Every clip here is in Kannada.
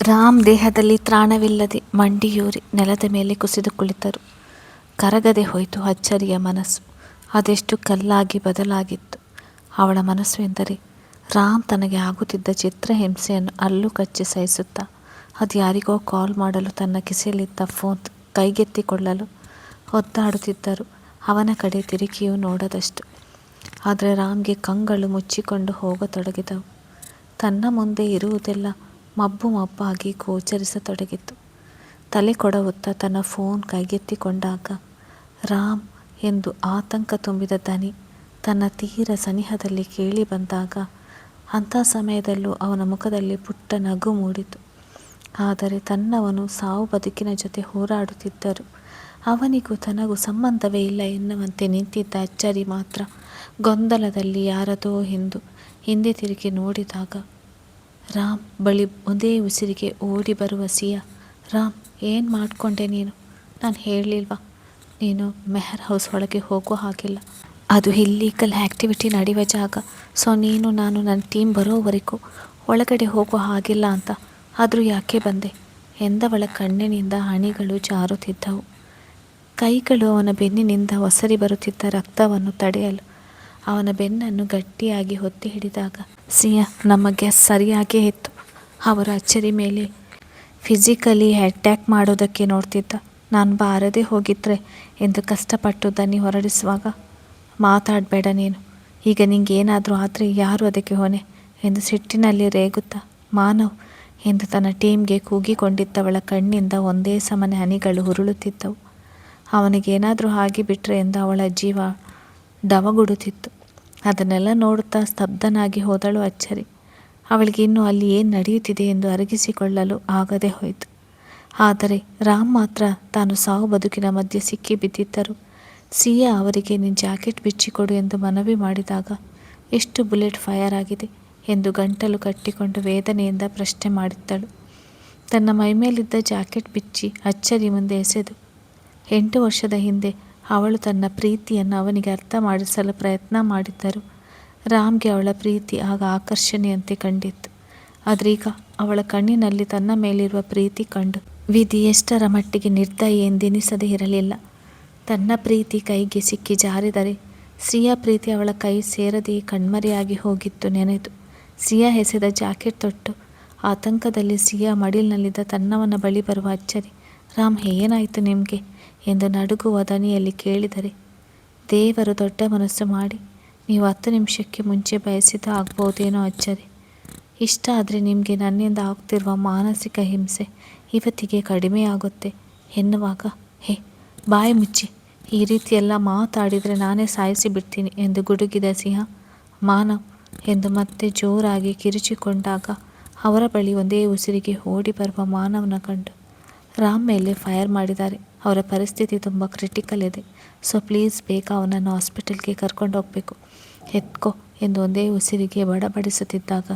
ರಾಮ್ ದೇಹದಲ್ಲಿ ತ್ರಾಣವಿಲ್ಲದೆ ಮಂಡಿಯೂರಿ ನೆಲದ ಮೇಲೆ ಕುಸಿದು ಕುಳಿತರು. ಕರಗದೆ ಹೋಯಿತು ಅಚ್ಚರಿಯ ಮನಸ್ಸು. ಅದೆಷ್ಟು ಕಲ್ಲಾಗಿ ಬದಲಾಗಿತ್ತು ಅವಳ ಮನಸ್ಸು ಎಂದರೆ. ರಾಮ್ ತನಗೆ ಆಗುತ್ತಿದ್ದ ಚಿತ್ರಹಿಂಸೆಯನ್ನು ಅಲ್ಲೂ ಕಚ್ಚಿ ಸಹಿಸುತ್ತಾ ಅದು ಯಾರಿಗೋ ಕಾಲ್ ಮಾಡಲು ತನ್ನ ಕಿಸೆಯಲ್ಲಿದ್ದ ಫೋನ್ ಕೈಗೆತ್ತಿಕೊಳ್ಳಲು ಒದ್ದಾಡುತ್ತಿದ್ದರು. ಅವನ ಕಡೆ ತಿರುಗಿಯೂ ನೋಡದಷ್ಟು. ಆದರೆ ರಾಮ್ಗೆ ಕಂಗಳು ಮುಚ್ಚಿಕೊಂಡು ಹೋಗತೊಡಗಿದವು. ತನ್ನ ಮುಂದೆ ಇರುವುದೆಲ್ಲ ಮಬ್ಬು ಮಬ್ಬಾಗಿ ಗೋಚರಿಸತೊಡಗಿತು. ತಲೆ ಕೊಡವುತ್ತಾ ತನ್ನ ಫೋನ್ ಕೈಗೆತ್ತಿಕೊಂಡಾಗ ರಾಮ್ ಎಂದು ಆತಂಕ ತುಂಬಿದ ದನಿ ತನ್ನ ತೀರ ಸನಿಹದಲ್ಲಿ ಕೇಳಿ ಬಂದಾಗ ಅಂಥ ಸಮಯದಲ್ಲೂ ಅವನ ಮುಖದಲ್ಲಿ ಪುಟ್ಟ ನಗು ಮೂಡಿತು. ಆದರೆ ತನ್ನವನು ಸಾವು ಬದುಕಿನ ಜೊತೆ ಹೋರಾಡುತ್ತಿದ್ದರು. ಅವನಿಗೂ ತನಗೂ ಸಂಬಂಧವೇ ಇಲ್ಲ ಎನ್ನುವಂತೆ ನಿಂತಿದ್ದ ಅಚ್ಚರಿ ಮಾತ್ರ ಗೊಂದಲದಲ್ಲಿ ಯಾರದೋ ಎಂದು ಹಿಂದೆ ತಿರುಗಿ ನೋಡಿದಾಗ ರಾಮ್ ಬಳಿ ಒಂದೇ ಉಸಿರಿಗೆ ಓಡಿ ಬರುವ ಸಿಯಾ. ರಾಮ್, ಏನು ಮಾಡಿಕೊಂಡೆ ನೀನು? ನಾನು ಹೇಳಲಿಲ್ವಾ ನೀನು ಮೆಹರ್ ಹೌಸ್ ಒಳಗೆ ಹೋಗೋ ಹಾಗಿಲ್ಲ, ಅದು ಇಲ್ಲೀಗಲ್ ಆ್ಯಕ್ಟಿವಿಟಿ ನಡೆಯುವ ಜಾಗ. ಸೊ ನೀನು ನಾನು ನನ್ನ ಟೀಮ್ ಬರೋವರೆಗೂ ಒಳಗಡೆ ಹೋಗೋ ಹಾಗಿಲ್ಲ ಅಂತ. ಆದರೂ ಯಾಕೆ ಬಂದೆ ಎಂದವಳ ಕಣ್ಣಿನಿಂದ ಹನಿಗಳು ಜಾರುತ್ತಿದ್ದವು. ಕೈಗಳು ಅವನ ಬೆನ್ನಿನಿಂದ ಒಸರಿ ಬರುತ್ತಿದ್ದ ರಕ್ತವನ್ನು ತಡೆಯಲು ಅವನ ಬೆನ್ನನ್ನು ಗಟ್ಟಿಯಾಗಿ ಒತ್ತಿ ಹಿಡಿದಾಗ ಸಿಯಾ, ನಮ್ಮ ಗೆಸ್ ಸರಿಯಾಗೇ ಇತ್ತು. ಅವರ ಅಚ್ಚರಿ ಮೇಲೆ ಫಿಸಿಕಲಿ ಅಟ್ಯಾಕ್ ಮಾಡೋದಕ್ಕೆ ನೋಡ್ತಿದ್ದ. ನಾನು ಬಾರದೇ ಹೋಗಿದ್ರೆ ಎಂದು ಕಷ್ಟಪಟ್ಟು ದನಿ ಹೊರಡಿಸುವಾಗ, ಮಾತಾಡಬೇಡ ನೀನು, ಈಗ ನಿಂಗೇನಾದರೂ ಆದರೆ ಯಾರು ಅದಕ್ಕೆ ಹೊಣೆ ಎಂದು ಸಿಟ್ಟಿನಲ್ಲಿ ರೇಗುತ್ತಾ ಮಾನವ್ ಎಂದು ತನ್ನ ಟೀಮ್ಗೆ ಕೂಗಿಕೊಂಡಿದ್ದವಳ ಕಣ್ಣಿಂದ ಒಂದೇ ಸಮನೆ ಹನಿಗಳು ಉರುಳುತ್ತಿದ್ದವು. ಅವನಿಗೇನಾದರೂ ಆಗಿಬಿಟ್ರೆ ಎಂದು ಅವಳ ಜೀವ ಡವಗುಡುತ್ತಿತ್ತು. ಅದನ್ನೆಲ್ಲ ನೋಡುತ್ತಾ ಸ್ತಬ್ಧನಾಗಿ ಹೋದಳು ಅಚ್ಚರಿ. ಅವಳಿಗೆ ಇನ್ನೂ ಅಲ್ಲಿ ಏನು ನಡೆಯುತ್ತಿದೆ ಎಂದು ಅರಗಿಸಿಕೊಳ್ಳಲು ಆಗದೆ ಹೋಯಿತು. ಆದರೆ ರಾಮ್ ಮಾತ್ರ ತಾನು ಸಾವು ಬದುಕಿನ ಮಧ್ಯೆ ಸಿಕ್ಕಿ ಬಿದ್ದಿದ್ದರು. ಸಿಯಾ ಅವರಿಗೆ ನಿನ್ನ ಜಾಕೆಟ್ ಬಿಚ್ಚಿಕೊಡು ಎಂದು ಮನವಿ ಮಾಡಿದಾಗ ಎಷ್ಟು ಬುಲೆಟ್ ಫೈರ್ ಆಗಿದೆ ಎಂದು ಗಂಟಲು ಕಟ್ಟಿಕೊಂಡು ವೇದನೆಯಿಂದ ಪ್ರಶ್ನೆ ಮಾಡಿದ್ದಳು. ತನ್ನ ಮೈಮೇಲಿದ್ದ ಜಾಕೆಟ್ ಬಿಚ್ಚಿ ಅಚ್ಚರಿ ಮುಂದೆ ಎಸೆದು 8 ವರ್ಷದ ಹಿಂದೆ ಅವಳು ತನ್ನ ಪ್ರೀತಿಯನ್ನು ಅವನಿಗೆ ಅರ್ಥ ಮಾಡಿಸಲು ಪ್ರಯತ್ನ ಮಾಡಿದ್ದರು. ರಾಮ್ಗೆ ಅವಳ ಪ್ರೀತಿ ಆಗ ಆಕರ್ಷಣೆಯಂತೆ ಕಂಡಿತ್ತು. ಆದ್ರೀಗ ಅವಳ ಕಣ್ಣಿನಲ್ಲಿ ತನ್ನ ಮೇಲಿರುವ ಪ್ರೀತಿ ಕಂಡು ವಿಧಿ ಎಷ್ಟರ ಮಟ್ಟಿಗೆ ನಿರ್ದಯಿ ಎಂದೆನಿಸದೇ ಇರಲಿಲ್ಲ. ತನ್ನ ಪ್ರೀತಿ ಕೈಗೆ ಸಿಕ್ಕಿ ಜಾರಿದರೆ ಸಿಯಾ ಪ್ರೀತಿ ಅವಳ ಕೈ ಸೇರದೆಯೇ ಕಣ್ಮರೆಯಾಗಿ ಹೋಗಿತ್ತು ನೆನೆದು ಸಿಯಾ ಎಸೆದ ಜಾಕೆಟ್ ತೊಟ್ಟು ಆತಂಕದಲ್ಲಿ ಸಿಯಾ ಮಡಿಲಿನಲ್ಲಿದ್ದ ತನ್ನವನ ಬಳಿ ಬರುವ ಅಚ್ಚರಿ, ರಾಮ್ ಏನಾಯಿತು ನಿಮಗೆ ಎಂದು ನಡುಗುವ ದನಿಯಲ್ಲಿ ಕೇಳಿದರೆ, ದೇವರು ದೊಡ್ಡ ಮನಸ್ಸು ಮಾಡಿ ನೀವು 10 ನಿಮಿಷಕ್ಕೆ ಮುಂಚೆ ಬಯಸಿದ ಆಗ್ಬೋದೇನೋ ಅಚ್ಚರಿ. ಇಷ್ಟ ಆದರೆ ನಿಮಗೆ ನನ್ನಿಂದ ಆಗ್ತಿರುವ ಮಾನಸಿಕ ಹಿಂಸೆ ಇವತ್ತಿಗೆ ಕಡಿಮೆಯಾಗುತ್ತೆ ಎನ್ನುವಾಗ, ಹೇ ಬಾಯಿ ಮುಚ್ಚಿ, ಈ ರೀತಿಯೆಲ್ಲ ಮಾತಾಡಿದರೆ ನಾನೇ ಸಾಯಿಸಿ ಬಿಡ್ತೀನಿ ಎಂದು ಗುಡುಗಿದ ಸಿಂಹ. ಮಾನವ್ ಎಂದು ಮತ್ತೆ ಜೋರಾಗಿ ಕಿರುಚಿಕೊಂಡಾಗ ಅವರ ಬಳಿ ಒಂದೇ ಉಸಿರಿಗೆ ಓಡಿ ಬರುವ ಮಾನವನ ಕಂಡು, ರಾಮ್ ಮೇಲೆ ಫೈರ್ ಮಾಡಿದ್ದಾರೆ, ಅವರ ಪರಿಸ್ಥಿತಿ ತುಂಬ ಕ್ರಿಟಿಕಲ್ ಇದೆ, ಸೊ ಪ್ಲೀಸ್ ಬೇಗ ಅವನನ್ನು ಹಾಸ್ಪಿಟಲ್ಗೆ ಕರ್ಕೊಂಡು ಹೋಗಬೇಕು, ಎತ್ಕೋ ಎಂದು ಒಂದೇ ಉಸಿರಿಗೆ ಬಡಬಡಿಸುತ್ತಿದ್ದಾಗ,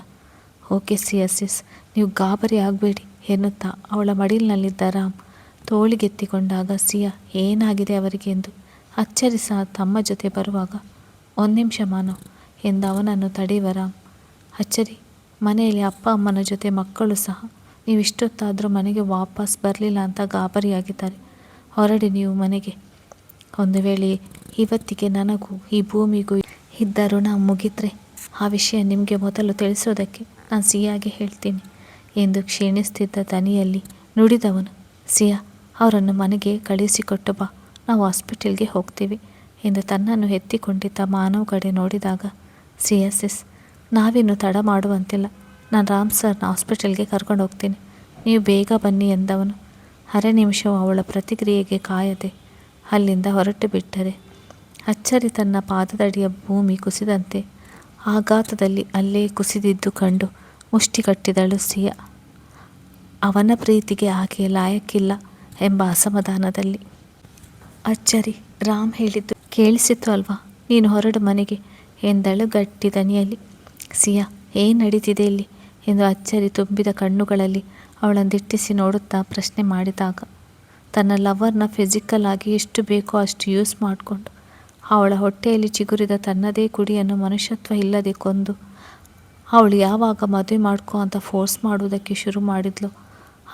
ಓಕೆ ಸಿಯಸಿಸ್, ನೀವು ಗಾಬರಿ ಆಗಬೇಡಿ ಎನ್ನುತ್ತಾ ಅವಳ ಮಡಿಲಿನಲ್ಲಿದ್ದ ರಾಮ್ ತೋಳಿಗೆತ್ತಿಕೊಂಡಾಗ ಸಿಯಾ ಏನಾಗಿದೆ ಅವರಿಗೆ ಎಂದು ಅಚ್ಚರಿ ಸಹ ತಮ್ಮ ಜೊತೆ ಬರುವಾಗ, 1 ನಿಮಿಷ ಮಾನವ್ ಎಂದು ಅವನನ್ನು ತಡೆಯುವ ರಾಮ್, ಅಚ್ಚರಿ, ಮನೆಯಲ್ಲಿ ಅಪ್ಪ ಅಮ್ಮನ ಜೊತೆ ಮಕ್ಕಳು ಸಹ ನೀವು ಇಷ್ಟೊತ್ತಾದರೂ ಮನೆಗೆ ವಾಪಸ್ ಬರಲಿಲ್ಲ ಅಂತ ಗಾಬರಿಯಾಗಿದ್ದಾರೆ. ಹೊರಡಿ ನೀವು ಮನೆಗೆ. ಒಂದು ವೇಳೆ ಇವತ್ತಿಗೆ ನನಗೂ ಈ ಭೂಮಿಗೂ ಇದ್ದ ಋಣ ಮುಗಿದ್ರೆ ಆ ವಿಷಯ ನಿಮಗೆ ಮೊದಲು ತಿಳಿಸೋದಕ್ಕೆ ನಾನು ಸಿಯಾಗೆ ಹೇಳ್ತೀನಿ ಎಂದು ಕ್ಷೀಣಿಸ್ತಿದ್ದ ದನಿಯಲ್ಲಿ ನುಡಿದವನು. ಸಿಯಾ, ಅವರನ್ನು ಮನೆಗೆ ಕಳಿಸಿಕೊಟ್ಟು ಬಾ, ನಾವು ಹಾಸ್ಪಿಟಲ್ಗೆ ಹೋಗ್ತೀವಿ ಎಂದು ತನ್ನನ್ನು ಎತ್ತಿಕೊಂಡಿದ್ದ ಮಾನವ್ ಕಡೆ ನೋಡಿದಾಗ, ಸಿಯಸಿಸ್, ನಾವಿನ್ನು ತಡ ಮಾಡುವಂತಿಲ್ಲ, ನಾನು ರಾಮ್ ಸರ್ನ ಹಾಸ್ಪಿಟಲ್ಗೆ ಕರ್ಕೊಂಡು ಹೋಗ್ತೀನಿ, ನೀವು ಬೇಗ ಬನ್ನಿ ಎಂದವನು. ಅರೆ ನಿಮಿಷವು ಅವಳ ಪ್ರತಿಕ್ರಿಯೆಗೆ ಕಾಯದೆ ಅಲ್ಲಿಂದ ಹೊರಟು ಬಿಟ್ಟರೆ ಅಚ್ಚರಿ ತನ್ನ ಪಾದದಡಿಯ ಭೂಮಿ ಕುಸಿದಂತೆ ಆಘಾತದಲ್ಲಿ ಅಲ್ಲೇ ಕುಸಿದಿದ್ದು ಕಂಡು ಮುಷ್ಟಿ ಕಟ್ಟಿದಳು ಸಿಯಾ. ಅವನ ಪ್ರೀತಿಗೆ ಆಕೆ ಲಾಯಕ್ಕಿಲ್ಲ ಎಂಬ ಅಸಮಾಧಾನದಲ್ಲಿ. ಅಚ್ಚರಿ, ರಾಮ್ ಹೇಳಿದ್ದು ಕೇಳಿಸಿತು ಅಲ್ವಾ, ನೀನು ಹೊರಡು ಮನೆಗೆ ಎಂದಳು ಗಟ್ಟಿ ದನಿಯಲ್ಲಿ. ಸಿಯಾ, ಏನು ನಡೀತಿದೆ ಇಲ್ಲಿ ಎಂದು ಅಚ್ಚರಿ ತುಂಬಿದ ಕಣ್ಣುಗಳಲ್ಲಿ ಅವಳನ್ನು ದಿಟ್ಟಿಸಿ ನೋಡುತ್ತಾ ಪ್ರಶ್ನೆ ಮಾಡಿದಾಗ, ತನ್ನ ಲವರ್ನ ಫಿಸಿಕಲ್ ಆಗಿ ಎಷ್ಟು ಬೇಕೋ ಅಷ್ಟು ಯೂಸ್ ಮಾಡಿಕೊಂಡು ಅವಳ ಹೊಟ್ಟೆಯಲ್ಲಿ ಚಿಗುರಿದ ತನ್ನದೇ ಕುಡಿಯನ್ನು ಮನುಷ್ಯತ್ವ ಇಲ್ಲದೆ ಕೊಂದು ಅವಳು ಯಾವಾಗ ಮದುವೆ ಮಾಡ್ಕೊ ಅಂತ ಫೋರ್ಸ್ ಮಾಡುವುದಕ್ಕೆ ಶುರು ಮಾಡಿದ್ಲು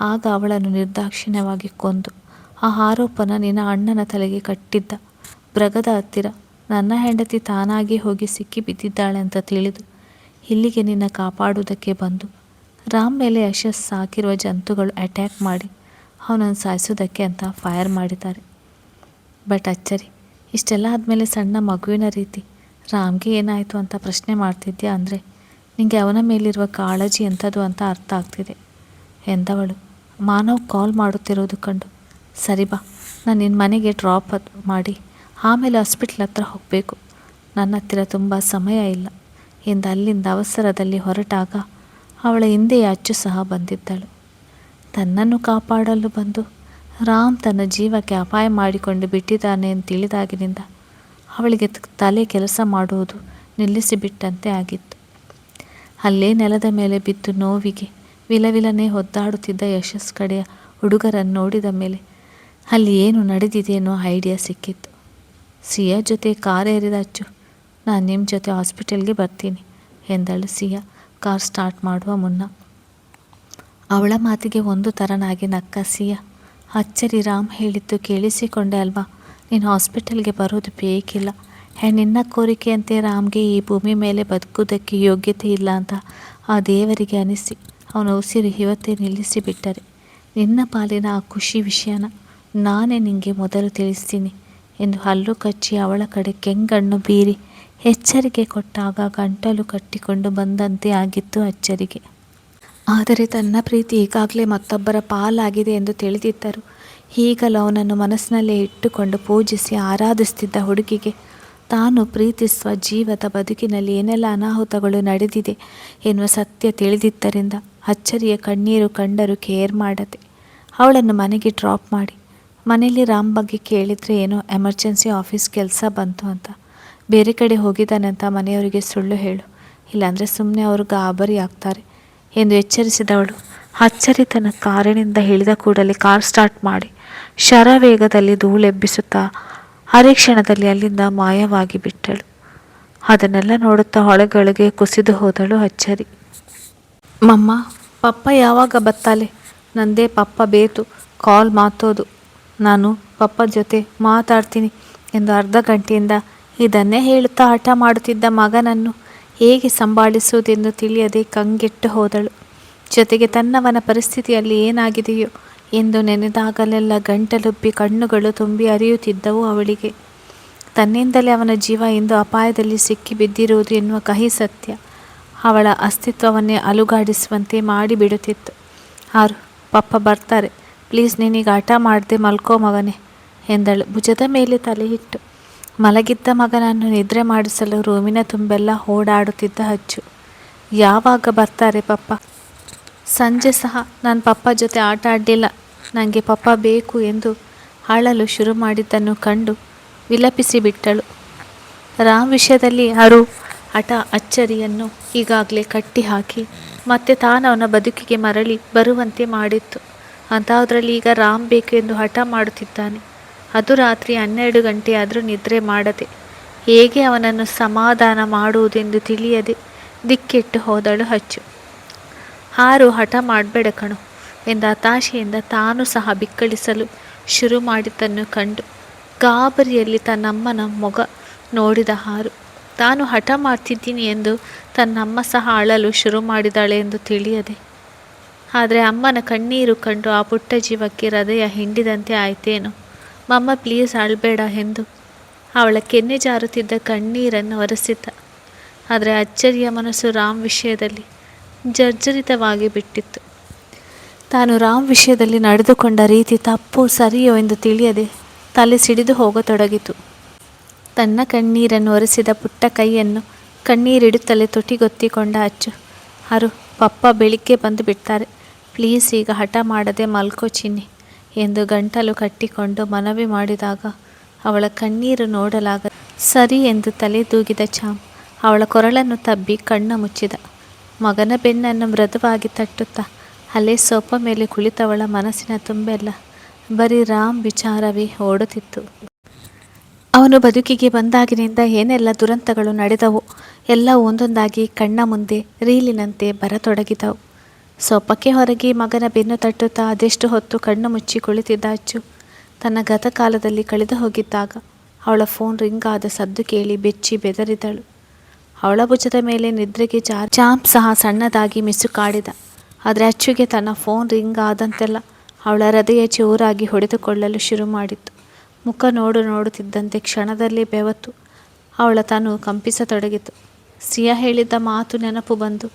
ಆಗ ಅವಳನ್ನು ನಿರ್ದಾಕ್ಷಿಣ್ಯವಾಗಿ ಕೊಂದು ಆ ಆರೋಪನ ನಿನ್ನ ಅಣ್ಣನ ತಲೆಗೆ ಕಟ್ಟಿದ್ದ ಬ್ರಗದ ಹತ್ತಿರ ನನ್ನ ಹೆಂಡತಿ ತಾನಾಗಿ ಹೋಗಿ ಸಿಕ್ಕಿ ಬಿದ್ದಿದ್ದಾಳೆ ಅಂತ ತಿಳಿದು ಇಲ್ಲಿಗೆ ನಿನ್ನ ಕಾಪಾಡುವುದಕ್ಕೆ ಬಂದು ರಾಮ್ ಮೇಲೆ ಯಶಸ್ ಸಾಕಿರುವ ಜಂತುಗಳು ಅಟ್ಯಾಕ್ ಮಾಡಿ ಅವನನ್ನು ಸಾಯಿಸೋದಕ್ಕೆ ಅಂತ ಫೈರ್ ಮಾಡಿದ್ದಾರೆ. ಬಟ್ ಅಚ್ಚರಿ, ಇಷ್ಟೆಲ್ಲ ಆದಮೇಲೆ ಸಣ್ಣ ಮಗುವಿನ ರೀತಿ ರಾಮ್ಗೆ ಏನಾಯಿತು ಅಂತ ಪ್ರಶ್ನೆ ಮಾಡ್ತಿದ್ಯಾ ಅಂದರೆ ನಿಮಗೆ ಅವನ ಮೇಲಿರುವ ಕಾಳಜಿ ಎಂಥದ್ದು ಅಂತ ಅರ್ಥ ಆಗ್ತಿದೆ ಎಂದವಳು ಮಾನವ್ ಕಾಲ್ ಮಾಡುತ್ತಿರೋದು ಕಂಡು, ಸರಿ ಬಾ, ನಾನು ನಿನ್ನ ಮನೆಗೆ ಡ್ರಾಪ್ ಮಾಡಿ ಆಮೇಲೆ ಹಾಸ್ಪಿಟ್ಲ್ ಹತ್ರ ಹೋಗಬೇಕು, ನನ್ನ ಹತ್ತಿರ ತುಂಬ ಸಮಯ ಇಲ್ಲ ಎಂದು ಅಲ್ಲಿಂದ ಅವಸರದಲ್ಲಿ ಹೊರಟಾಗ ಅವಳ ಹಿಂದೆಯೇ ಅಚ್ಚು ಸಹ ಬಂದಿದ್ದಳು. ತನ್ನನ್ನು ಕಾಪಾಡಲು ಬಂದು ರಾಮ್ ತನ್ನ ಜೀವಕ್ಕೆ ಅಪಾಯ ಮಾಡಿಕೊಂಡು ಬಿಟ್ಟಿದ್ದಾನೆ ಎಂದು ತಿಳಿದಾಗಿನಿಂದ ಅವಳಿಗೆ ತಲೆ ಕೆಲಸ ಮಾಡುವುದು ನಿಲ್ಲಿಸಿಬಿಟ್ಟಂತೆ ಆಗಿತ್ತು. ಅಲ್ಲೇ ನೆಲದ ಮೇಲೆ ಬಿದ್ದು ನೋವಿಗೆ ವಿಲವಿಲನೆ ಒದ್ದಾಡುತ್ತಿದ್ದ ಯಶಸ್ ಕಡೆಯ ಹುಡುಗರನ್ನು ನೋಡಿದ ಮೇಲೆ ಅಲ್ಲಿ ಏನು ನಡೆದಿದೆ ಅನ್ನೋ ಐಡಿಯಾ ಸಿಕ್ಕಿತ್ತು. ಸಿಯಾ ಜೊತೆ ಕಾರ್ ಏರಿದ ಅಚ್ಚು, ನಾನು ನಿಮ್ಮ ಜೊತೆ ಹಾಸ್ಪಿಟಲ್ಗೆ ಬರ್ತೀನಿ ಎಂದಳು ಸಿಯಾ ಕಾರ್ ಸ್ಟಾರ್ಟ್ ಮಾಡುವ ಮುನ್ನ. ಅವಳ ಮಾತಿಗೆ ಒಂದು ಥರನಾಗಿ ನಕ್ಕ ಸಿಯಾ, ಅಚ್ಚರಿ, ರಾಮ್ ಹೇಳಿದ್ದು ಕೇಳಿಸಿಕೊಂಡೆ ಅಲ್ವಾ, ನೀನು ಹಾಸ್ಪಿಟಲ್ಗೆ ಬರೋದು ಬೇಕಿಲ್ಲ, ನಿನ್ನ ಕೋರಿಕೆಯಂತೆ ರಾಮ್ಗೆ ಈ ಭೂಮಿ ಮೇಲೆ ಬದುಕುವುದಕ್ಕೆ ಯೋಗ್ಯತೆ ಇಲ್ಲ ಅಂತ ಆ ದೇವರಿಗೆ ಅನಿಸಿ ಅವನ ಉಸಿರು ಇವತ್ತೇ ನಿಲ್ಲಿಸಿಬಿಟ್ಟರೆ ನಿನ್ನ ಪಾಲಿನ ಆ ಖುಷಿ ವಿಷಯನ ನಾನೇ ನಿನಗೆ ಮೊದಲು ತಿಳಿಸ್ತೀನಿ ಎಂದು ಹಲ್ಲು ಕಚ್ಚಿ ಅವಳ ಕಡೆ ಕೆಂಗಣ್ಣು ಬೀರಿ ಎಚ್ಚರಿಕೆ ಕೊಟ್ಟಾಗ ಗಂಟಲು ಕಟ್ಟಿಕೊಂಡು ಬಂದಂತೆ ಆಗಿತ್ತು ಅಚ್ಚರಿಗೆ. ಆದರೆ ತನ್ನ ಪ್ರೀತಿ ಈಗಾಗಲೇ ಮತ್ತೊಬ್ಬರ ಪಾಲಾಗಿದೆ ಎಂದು ತಿಳಿದಿದ್ದರು. ಈಗಲೂ ಅವನನ್ನು ಮನಸ್ಸಿನಲ್ಲೇ ಇಟ್ಟುಕೊಂಡು ಪೂಜಿಸಿ ಆರಾಧಿಸುತ್ತಿದ್ದ ಹುಡುಗಿಗೆ ತಾನು ಪ್ರೀತಿಸುವ ಜೀವದ ಬದುಕಿನಲ್ಲಿ ಏನೆಲ್ಲ ಅನಾಹುತಗಳು ನಡೆದಿದೆ ಎನ್ನುವ ಸತ್ಯ ತಿಳಿದಿದ್ದರಿಂದ ಅಚ್ಚರಿಯ ಕಣ್ಣೀರು ಕಂಡರೂ ಕೇರ್ ಮಾಡದೆ ಅವಳನ್ನು ಮನೆಗೆ ಡ್ರಾಪ್ ಮಾಡಿ, ಮನೆಯಲ್ಲಿ ರಾಮ್ ಬಗ್ಗೆ ಕೇಳಿದರೆ ಏನೋ ಎಮರ್ಜೆನ್ಸಿ ಆಫೀಸ್ ಕೆಲಸ ಬಂತು ಅಂತ, ಬೇರೆ ಕಡೆ ಹೋಗಿದ್ದಾನೆ ಅಂತ ಮನೆಯವರಿಗೆ ಸುಳ್ಳು ಹೇಳು, ಇಲ್ಲಾಂದರೆ ಸುಮ್ಮನೆ ಅವರು ಗಾಬರಿ ಆಗ್ತಾರೆ ಎಂದು ಎಚ್ಚರಿಸಿದವಳು ಅಚ್ಚರಿ ತನ್ನ ಕಾರಿನಿಂದ ಇಳಿದ ಕೂಡಲೇ ಕಾರ್ ಸ್ಟಾರ್ಟ್ ಮಾಡಿ ಶರವೇಗದಲ್ಲಿ ಧೂಳೆಬ್ಬಿಸುತ್ತಾ ಅರೆ ಕ್ಷಣದಲ್ಲಿ ಅಲ್ಲಿಂದ ಮಾಯವಾಗಿ ಬಿಟ್ಟಳು. ಅದನ್ನೆಲ್ಲ ನೋಡುತ್ತಾ ಹೊಳೆಗಳಿಗೆ ಕುಸಿದು ಹೋದಳು ಅಚ್ಚರಿ. ಮಮ್ಮ, ಪಪ್ಪ ಯಾವಾಗ ಬತ್ತಾಲೆ? ನಂದೇ ಪಪ್ಪ ಬೇತು ಕಾಲ್ ಮಾತೋದು, ನಾನು ಪಪ್ಪ ಜೊತೆ ಮಾತಾಡ್ತೀನಿ ಎಂದು ಅರ್ಧ ಗಂಟೆಯಿಂದ ಇದನ್ನೇ ಹೇಳುತ್ತಾ ಹಠ ಮಾಡುತ್ತಿದ್ದ ಮಗನನ್ನು ಹೇಗೆ ಸಂಭಾಳಿಸುವುದೆಂದು ತಿಳಿಯದೆ ಕಂಗೆಟ್ಟು ಹೋದಳು. ಜೊತೆಗೆ ತನ್ನವನ ಪರಿಸ್ಥಿತಿಯಲ್ಲಿ ಏನಾಗಿದೆಯೋ ಎಂದು ನೆನೆದಾಗಲೆಲ್ಲ ಗಂಟಲುಬ್ಬಿ ಕಣ್ಣುಗಳು ತುಂಬಿ ಹರಿಯುತ್ತಿದ್ದವು ಅವಳಿಗೆ. ತನ್ನಿಂದಲೇ ಅವನ ಜೀವ ಇಂದು ಅಪಾಯದಲ್ಲಿ ಸಿಕ್ಕಿ ಬಿದ್ದಿರುವುದು ಎನ್ನುವ ಕಹಿ ಸತ್ಯ ಅವಳ ಅಸ್ತಿತ್ವವನ್ನೇ ಅಲುಗಾಡಿಸುವಂತೆ ಮಾಡಿಬಿಡುತ್ತಿತ್ತು. ಆರು, ಪಪ್ಪ ಬರ್ತಾರೆ, ಪ್ಲೀಸ್ ನೀನೀಗ ಹಠ ಮಾಡದೆ ಮಲ್ಕೋ ಮಗನೇ ಎಂದಳು ಭುಜದ ಮೇಲೆ ತಲೆ ಇಟ್ಟು. ಮಲಗಿದ್ದ ಮಗನನ್ನು ನಿದ್ರೆ ಮಾಡಿಸಲು ರೂಮಿನ ತುಂಬೆಲ್ಲ ಓಡಾಡುತ್ತಿದ್ದ ಅಚ್ಚು. ಯಾವಾಗ ಬರ್ತಾರೆ ಪಪ್ಪ? ಸಂಜೆ ಸಹ ನಾನು ಪಪ್ಪ ಜೊತೆ ಆಟ ಆಡಲಿಲ್ಲ, ನನಗೆ ಪಪ್ಪ ಬೇಕು ಎಂದು ಅಳಲು ಶುರು ಮಾಡಿದ್ದನ್ನು ಕಂಡು ವಿಲಪಿಸಿಬಿಟ್ಟಳು. ರಾಮ್ ವಿಷಯದಲ್ಲಿ ಹಠ ಅಚ್ಚರಿಯನ್ನು ಈಗಾಗಲೇ ಕಟ್ಟಿ ಹಾಕಿ ಮತ್ತೆ ತಾನವನ ಬದುಕಿಗೆ ಮರಳಿ ಬರುವಂತೆ ಮಾಡಿತ್ತು. ಅಂಥದ್ರಲ್ಲಿ ಈಗ ರಾಮ್ ಬೇಕು ಎಂದು ಹಠ ಮಾಡುತ್ತಿದ್ದಾನೆ. ಅದು ರಾತ್ರಿ 12 ಗಂಟೆಯಾದರೂ ನಿದ್ರೆ ಮಾಡದೆ ಹೇಗೆ ಅವನನ್ನು ಸಮಾಧಾನ ಮಾಡುವುದೆಂದು ತಿಳಿಯದೆ ದಿಕ್ಕೆಟ್ಟು ಹೋದಳು ಅಚ್ಚು. ಹಠ ಮಾಡಬೇಡ ಕಣು ಎಂದ ಹತಾಶೆಯಿಂದ ತಾನು ಸಹ ಬಿಕ್ಕಳಿಸಲು ಶುರು ಮಾಡಿದ್ದನ್ನು ಕಂಡು ಗಾಬರಿಯಲ್ಲಿ ತನ್ನಮ್ಮನ ಮೊಗ ನೋಡಿದ ತಾನು ಹಠ ಮಾಡ್ತಿದ್ದೀನಿ ಎಂದು ತನ್ನಮ್ಮ ಸಹ ಅಳಲು ಶುರು ಮಾಡಿದಾಳೆ ಎಂದು ತಿಳಿಯದೆ. ಆದರೆ ಅಮ್ಮನ ಕಣ್ಣೀರು ಕಂಡು ಆ ಪುಟ್ಟ ಜೀವಕ್ಕೆ ಹೃದಯ ಹಿಂಡಿದಂತೆ ಆಯ್ತೇನೋ. ಮಮ್ಮ ಪ್ಲೀಸ್ ಅಳಬೇಡ ಎಂದು ಅವಳ ಕೆನ್ನೆ ಜಾರುತ್ತಿದ್ದ ಕಣ್ಣೀರನ್ನು ಒರೆಸಿದ್ದ. ಆದರೆ ಅಚ್ಚರಿಯ ಮನಸ್ಸು ರಾಮ್ ವಿಷಯದಲ್ಲಿ ಜರ್ಜರಿತವಾಗಿ ಬಿಟ್ಟಿತ್ತು. ತಾನು ರಾಮ್ ವಿಷಯದಲ್ಲಿ ನಡೆದುಕೊಂಡ ರೀತಿ ತಪ್ಪು ಸರಿಯೋ ಎಂದು ತಿಳಿಯದೆ ತಲೆ ಸಿಡಿದು ಹೋಗತೊಡಗಿತು. ತನ್ನ ಕಣ್ಣೀರನ್ನು ಒರೆಸಿದ ಪುಟ್ಟ ಕೈಯನ್ನು ಕಣ್ಣೀರಿಡುತ್ತಲೇ ತುಟಿಗೊತ್ತಿಕೊಂಡ ಅಚ್ಚು. ಪಪ್ಪ ಬೆಳಿಗ್ಗೆ ಬಂದು ಬಿಡ್ತಾರೆ, ಪ್ಲೀಸ್ ಈಗ ಹಠ ಮಾಡದೆ ಮಲ್ಕೋ ಚಿನ್ನಿ ಎಂದು ಗಂಟಲು ಕಟ್ಟಿಕೊಂಡು ಮನವಿ ಮಾಡಿದಾಗ ಅವಳ ಕಣ್ಣೀರು ನೋಡಲಾಗ ಸರಿ ಎಂದು ತಲೆ ತೂಗಿದ ಚಾಮ್ ಅವಳ ಕೊರಳನ್ನು ತಬ್ಬಿ ಕಣ್ಣ ಮುಚ್ಚಿದ. ಮಗನ ಬೆನ್ನನ್ನು ಮೃದುವಾಗಿ ತಟ್ಟುತ್ತಾ ಅಲ್ಲೇ ಸೋಫಾ ಮೇಲೆ ಕುಳಿತವಳ ಮನಸ್ಸಿನ ತುಂಬೆಲ್ಲ ಬರೀ ರಾಮ್ ವಿಚಾರವೇ ಓಡುತ್ತಿತ್ತು. ಅವನು ಬದುಕಿಗೆ ಬಂದಾಗಿನಿಂದ ಏನೆಲ್ಲ ದುರಂತಗಳು ನಡೆದವೋ ಎಲ್ಲ ಒಂದೊಂದಾಗಿ ಕಣ್ಣ ಮುಂದೆ ರೀಲಿನಂತೆ ಬರತೊಡಗಿದವು. ಸೊಪ್ಪಕ್ಕೆ ಹೊರಗೆ ಮಗನ ಬೆನ್ನು ತಟ್ಟುತ್ತಾ ಅದೆಷ್ಟು ಹೊತ್ತು ಕಣ್ಣು ಮುಚ್ಚಿ ಕುಳಿತಿದ್ದ ಅಚ್ಚು ತನ್ನ ಗತಕಾಲದಲ್ಲಿ ಕಳೆದು ಹೋಗಿದ್ದಾಗ ಅವಳ ಫೋನ್ ರಿಂಗ್ ಆದ ಸದ್ದು ಕೇಳಿ ಬೆಚ್ಚಿ ಬೆದರಿದಳು. ಅವಳ ಭುಜದ ಮೇಲೆ ನಿದ್ರೆಗೆ ಚಾಂಪ್ ಸಹ ಸಣ್ಣದಾಗಿ ಮಿಸುಕಾಡಿದ. ಆದರೆ ಅಚ್ಚುಗೆ ತನ್ನ ಫೋನ್ ರಿಂಗ್ ಆದಂತೆಲ್ಲ ಅವಳ ಹೃದಯ ಜೋರಾಗಿ ಹೊಡೆದುಕೊಳ್ಳಲು ಶುರು ಮಾಡಿತ್ತು. ಮುಖ ನೋಡುತ್ತಿದ್ದಂತೆ ಕ್ಷಣದಲ್ಲಿ ಬೆವತು ಅವಳ ತನು ಕಂಪಿಸತೊಡಗಿತು. ಸಿಯಾ ಹೇಳಿದ್ದ ಮಾತು ನೆನಪು ಬಂದು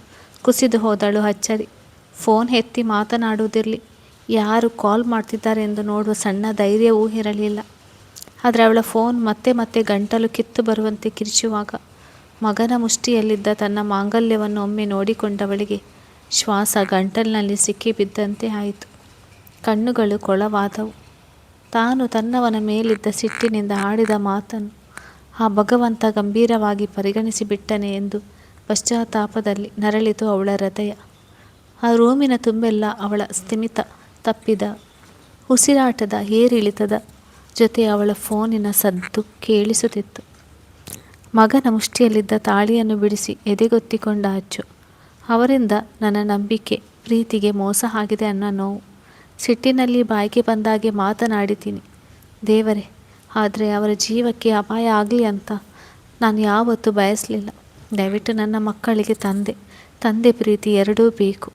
ಕುಸಿದು ಹೋದಳು ಅಚ್ಚರಿ. ಫೋನ್ ಎತ್ತಿ ಮಾತನಾಡುವುದಿರಲಿ, ಯಾರು ಕಾಲ್ ಮಾಡ್ತಿದ್ದಾರೆ ಎಂದು ನೋಡುವ ಸಣ್ಣ ಧೈರ್ಯವೂ ಇರಲಿಲ್ಲ. ಆದರೆ ಅವಳ ಫೋನ್ ಮತ್ತೆ ಮತ್ತೆ ಗಂಟಲು ಕಿತ್ತು ಬರುವಂತೆ ಕಿರಿಚುವಾಗ ಮಗನ ಮುಷ್ಟಿಯಲ್ಲಿದ್ದ ತನ್ನ ಮಾಂಗಲ್ಯವನ್ನು ಒಮ್ಮೆ ನೋಡಿಕೊಂಡವಳಿಗೆ ಶ್ವಾಸ ಗಂಟಲಿನಲ್ಲಿ ಸಿಕ್ಕಿಬಿದ್ದಂತೆ ಆಯಿತು. ಕಣ್ಣುಗಳು ಕೊಳವಾದವು. ತಾನು ತನ್ನವನ ಮೇಲಿದ್ದ ಸಿಟ್ಟಿನಿಂದ ಆಡಿದ ಮಾತನ್ನು ಆ ಭಗವಂತ ಗಂಭೀರವಾಗಿ ಪರಿಗಣಿಸಿಬಿಟ್ಟನೆ ಎಂದು ಪಶ್ಚಾತ್ತಾಪದಲ್ಲಿ ನರಳಿತು ಅವಳ ಹೃದಯ. ಆ ರೂಮಿನ ತುಂಬೆಲ್ಲ ಅವಳ ಸ್ಥಿಮಿತ ತಪ್ಪಿದ ಉಸಿರಾಟದ ಏರಿಳಿತದ ಜೊತೆ ಅವಳ ಫೋನಿನ ಸದ್ದು ಕೇಳಿಸುತ್ತಿತ್ತು. ಮಗನ ಮುಷ್ಟಿಯಲ್ಲಿದ್ದ ತಾಳಿಯನ್ನು ಬಿಡಿಸಿ ಎದೆಗೊತ್ತಿಕೊಂಡ ಅಚ್ಚು. ಅವರಿಂದ ನನ್ನ ನಂಬಿಕೆ, ಪ್ರೀತಿಗೆ ಮೋಸ ಆಗಿದೆ ಅನ್ನೋ ನೋವು. ಸಿಟ್ಟಿನಲ್ಲಿ ಬಾಯಿಗೆ ಬಂದಾಗೆ ಮಾತನಾಡಿದ್ದೀನಿ ದೇವರೇ. ಆದರೆ ಅವರ ಜೀವಕ್ಕೆ ಅಪಾಯ ಆಗಲಿ ಅಂತ ನಾನು ಯಾವತ್ತೂ ಬಯಸಲಿಲ್ಲ. ದಯವಿಟ್ಟು ನನ್ನ ಮಕ್ಕಳಿಗೆ ತಂದೆ ಪ್ರೀತಿ ಎರಡೂ ಬೇಕು.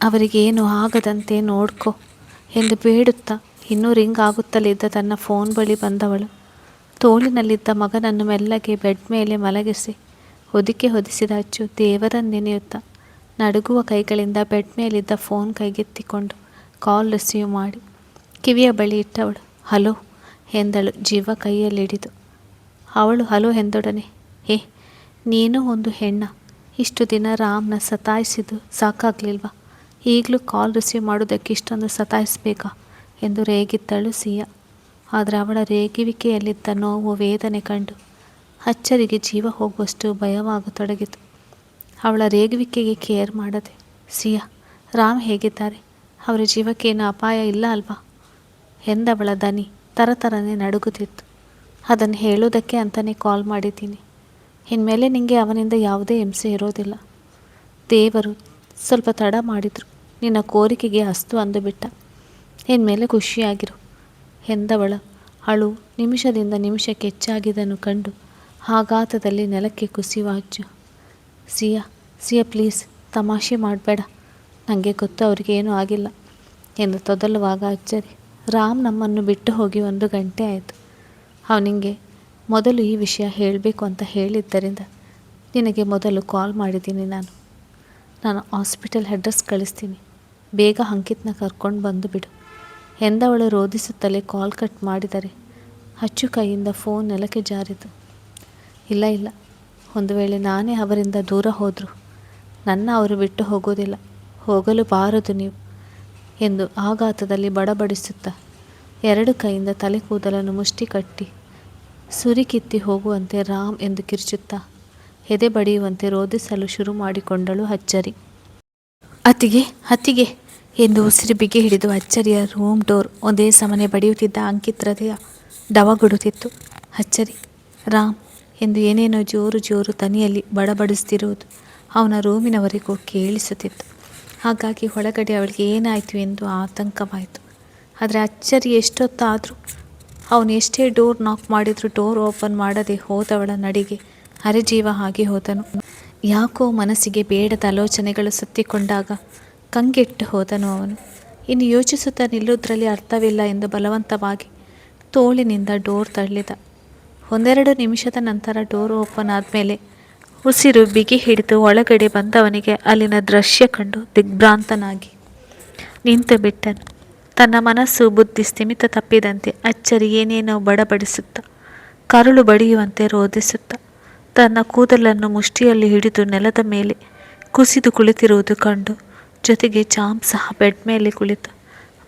ಅವರಿಗೇನು ಆಗದಂತೆ ನೋಡ್ಕೊ ಎಂದು ಬೇಡುತ್ತಾ ಇನ್ನೂ ರಿಂಗ್ ಆಗುತ್ತಲೇ ಇದ್ದ ತನ್ನ ಫೋನ್ ಬಳಿ ಬಂದವಳು ತೋಳಿನಲ್ಲಿದ್ದ ಮಗನನ್ನು ಮೆಲ್ಲಗೆ ಬೆಡ್ ಮೇಲೆ ಮಲಗಿಸಿ ಹೊದಿಸಿದ ಅಚ್ಚು ದೇವರನ್ನೆನೆಯುತ್ತಾ ನಡುಗುವ ಕೈಗಳಿಂದ ಬೆಡ್ ಮೇಲಿದ್ದ ಫೋನ್ ಕೈಗೆತ್ತಿಕೊಂಡು ಕಾಲ್ ರಿಸೀವ್ ಮಾಡಿ ಕಿವಿಯ ಬಳಿ ಇಟ್ಟವಳು. ಹಲೋ ಎಂದಳು ಜೀವ ಕೈಯಲ್ಲಿಡಿದು. ಅವಳು ಹಲೋ ಎಂದೊಡನೆ, ನೀನು ಒಂದು ಹೆಣ್ಣ, ಇಷ್ಟು ದಿನ ರಾಮ್ನ ಸತಾಯಿಸಿದ್ದು ಸಾಕಾಗಲಿಲ್ವಾ? ಈಗಲೂ ಕಾಲ್ ರಿಸೀವ್ ಮಾಡೋದಕ್ಕೆ ಇಷ್ಟೊಂದು ಸತಾಯಿಸಬೇಕಾ ಎಂದು ರೇಗಿದ್ದಳು ಸಿಯಾ. ಆದರೆ ಅವಳ ರೇಗುವಿಕೆಯಲ್ಲಿದ್ದ ನೋವು ವೇದನೆ ಕಂಡು ಅಚ್ಚರಿಗೆ ಜೀವ ಹೋಗುವಷ್ಟು ಭಯವಾಗತೊಡಗಿತು. ಅವಳ ರೇಗುವಿಕೆಗೆ ಕೇರ್ ಮಾಡದೆ, ಸಿಯಾ, ರಾಮ್ ಹೇಗಿದ್ದಾರೆ? ಅವರ ಜೀವಕ್ಕೇನು ಅಪಾಯ ಇಲ್ಲ ಅಲ್ವಾ ಎಂದವಳ ದನಿ ತರತರನೆ ನಡುಗುತ್ತಿತ್ತು. ಅದನ್ನು ಹೇಳೋದಕ್ಕೆ ಅಂತಲೇ ಕಾಲ್ ಮಾಡಿದ್ದೀನಿ. ಇನ್ಮೇಲೆ ನಿನಗೆ ಅವನಿಂದ ಯಾವುದೇ ಹಿಂಸೆ ಇರೋದಿಲ್ಲ. ದೇವರು ಸ್ವಲ್ಪ ತಡ ಮಾಡಿದ್ರು, ನಿನ್ನ ಕೋರಿಕೆಗೆ ಅಸ್ತು ಅಂದುಬಿಟ್ಟ. ಇನ್ಮೇಲೆ ಖುಷಿಯಾಗಿರು ಎಂದವಳ ಅಳು ನಿಮಿಷದಿಂದ ನಿಮಿಷಕ್ಕೆ ಹೆಚ್ಚಾಗಿದ್ದನ್ನು ಕಂಡು ಆಘಾತದಲ್ಲಿ ನೆಲಕ್ಕೆ ಕುಸಿಯುವ ಅಚ್ಚು. ಸಿಯಾ ಪ್ಲೀಸ್, ತಮಾಷೆ ಮಾಡಬೇಡ, ನನಗೆ ಗೊತ್ತು ಅವ್ರಿಗೇನೂ ಆಗಿಲ್ಲ ಎಂದು ತೊದಲುವಾಗ ಅಚ್ಚರಿ, ರಾಮ್ ನಮ್ಮನ್ನು ಬಿಟ್ಟು ಹೋಗಿ 1 ಗಂಟೆ ಆಯಿತು. ಅವನಿಗೆ ಮೊದಲು ಈ ವಿಷಯ ಹೇಳಬೇಕು ಅಂತ ಹೇಳಿದ್ದರಿಂದ ನಿನಗೆ ಮೊದಲು ಕಾಲ್ ಮಾಡಿದ್ದೀನಿ. ನಾನು ಹಾಸ್ಪಿಟಲ್ ಅಡ್ರೆಸ್ ಕಳಿಸ್ತೀನಿ, ಬೇಗ ಅಂಕಿತ್ನ ಕರ್ಕೊಂಡು ಬಂದು ಬಿಡು ಎಂದವಳು ರೋಧಿಸುತ್ತಲೇ ಕಾಲ್ ಕಟ್ ಮಾಡಿದರೆ ಅಚ್ಚು ಕೈಯಿಂದ ಫೋನ್ ನೆಲಕ್ಕೆ ಜಾರಿತು. ಇಲ್ಲ, ಒಂದು ವೇಳೆ ನಾನೇ ಅವರಿಂದ ದೂರ ಹೋದರು ನನ್ನ ಅವರು ಬಿಟ್ಟು ಹೋಗೋದಿಲ್ಲ, ಹೋಗಲು ಬಾರದು ನೀವು ಎಂದು ಆಘಾತದಲ್ಲಿ ಬಡಬಡಿಸುತ್ತಾ 2 ಕೈಯಿಂದ ತಲೆ ಕೂದಲನ್ನು ಮುಷ್ಟಿ ಕಟ್ಟಿ ಸುರಿಕಿತ್ತಿ ಹೋಗುವಂತೆ ರಾಮ್ ಎಂದು ಕಿರ್ಚುತ್ತಾ ಎದೆ ಬಡಿಯುವಂತೆ ರೋಧಿಸಲು ಶುರು ಮಾಡಿಕೊಂಡಳು ಅಚ್ಚರಿ. ಅತ್ತಿಗೆ ಎಂದು ಉಸಿರು ಬಿಗಿ ಹಿಡಿದು ಅಚ್ಚರಿಯ ರೂಮ್ ಡೋರ್ ಒಂದೇ ಸಮನೆ ಬಡಿಯುತ್ತಿದ್ದ ಅಂಕಿತ್ ಹೃದಯ ಡವಗುಡುತ್ತಿತ್ತು. ಅಚ್ಚರಿ, ರಾಮ್ ಎಂದು ಏನೇನೋ ಜೋರು ತನಿಯಲ್ಲಿ ಬಡಬಡಿಸ್ತಿರುವುದು ಅವನ ರೂಮಿನವರೆಗೂ ಕೇಳಿಸುತ್ತಿತ್ತು. ಹಾಗಾಗಿ ಒಳಗಡೆ ಅವಳಿಗೆ ಏನಾಯಿತು ಎಂದು ಆತಂಕವಾಯಿತು. ಆದರೆ ಅಚ್ಚರಿ ಎಷ್ಟೊತ್ತಾದರೂ ಅವನು ಎಷ್ಟೇ ಡೋರ್ ನಾಕ್ ಮಾಡಿದರೂ ಡೋರ್ ಓಪನ್ ಮಾಡದೆ ಹೋದವಳ ನಡಿಗೆ ಅರೆಜೀವ ಆಗಿ ಹೋದನು. ಯಾಕೋ ಮನಸ್ಸಿಗೆ ಬೇಡದ ಆಲೋಚನೆಗಳು ಸುತ್ತಿಕೊಂಡಾಗ ಕಂಗೆಟ್ಟು ಹೋದನು ಅವನು. ಇನ್ನು ಯೋಚಿಸುತ್ತಾ ನಿಲ್ಲುವುದರಲ್ಲಿ ಅರ್ಥವಿಲ್ಲ ಎಂದು ಬಲವಂತವಾಗಿ ತೋಳಿನಿಂದ ಡೋರ್ ತಳ್ಳಿದ. 1-2 ನಿಮಿಷದ ನಂತರ ಡೋರ್ ಓಪನ್ ಆದಮೇಲೆ ಉಸಿರು ಬಿಗಿ ಹಿಡಿದು ಒಳಗಡೆ ಬಂದವನಿಗೆ ಅಲ್ಲಿನ ದೃಶ್ಯ ಕಂಡು ದಿಗ್ಭ್ರಾಂತನಾಗಿ ನಿಂತು ಬಿಟ್ಟನು. ತನ್ನ ಮನಸ್ಸು ಬುದ್ಧಿ ಸ್ಥಿಮಿತ ತಪ್ಪಿದಂತೆ ಅಚ್ಚರಿ ಏನೇನೋ ಬಡಬಡಿಸುತ್ತಾ ಕರುಳು ಬಡಿಯುವಂತೆ ರೋಧಿಸುತ್ತಾ ತನ್ನ ಕೂದಲನ್ನು ಮುಷ್ಟಿಯಲ್ಲಿ ಹಿಡಿದು ನೆಲದ ಮೇಲೆ ಕುಸಿದು ಕುಳಿತಿರುವುದು ಕಂಡು ಜೊತೆಗೆ ಚಾಂಪ್ ಸಹ ಬೆಡ್ ಮೇಲೆ ಕುಳಿತು